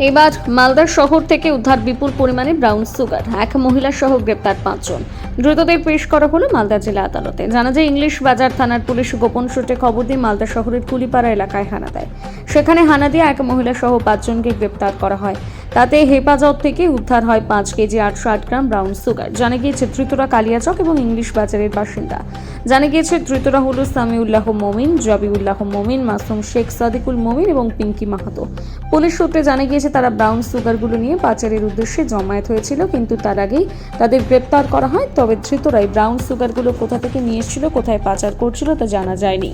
এবার মালদা শহর থেকে উদ্ধার বিপুল পরিমাণে ব্রাউন সুগার, এক মহিলা সহ গ্রেপ্তার 5 জন। দ্রুতদের পেশ করা হলো মালদা জেলা আদালতে। জানা যায়, ইংলিশ বাজার থানার পুলিশ গোপন সূত্রে খবর দিয়ে মালদা শহরের কুলিপাড়া এলাকায় হানা দেয়। সেখানে হানা দিয়ে এক মহিলা সহ 5 জনকে গ্রেপ্তার করা হয়। তাতে হেফাজত থেকে উদ্ধার হয় 5 কেজি 808 গ্রাম ব্রাউন সুগার। জানা গিয়েছে ধৃতরা কালিয়াচক এবং ইংলিশ বাজারের বাসিন্দা। জানা গিয়েছে ধৃতরা হলো সামিউল্লাহ মমিন, জবিউল্লাহ মমিন, মাসুম শেখ, সাদিকুল মমিন এবং পিঙ্কি মাহাতো। পুলিশ সূত্রে জানা গিয়েছে তারা ব্রাউন সুগারগুলো নিয়ে পাচারের উদ্দেশ্যে জমায়েত হয়েছিল, কিন্তু তার আগেই তাদের গ্রেপ্তার করা হয়। তবে ধৃতরাই ব্রাউন সুগারগুলো কোথা থেকে নিয়ে এসেছিল, কোথায় পাচার করছিল তা জানা যায়নি।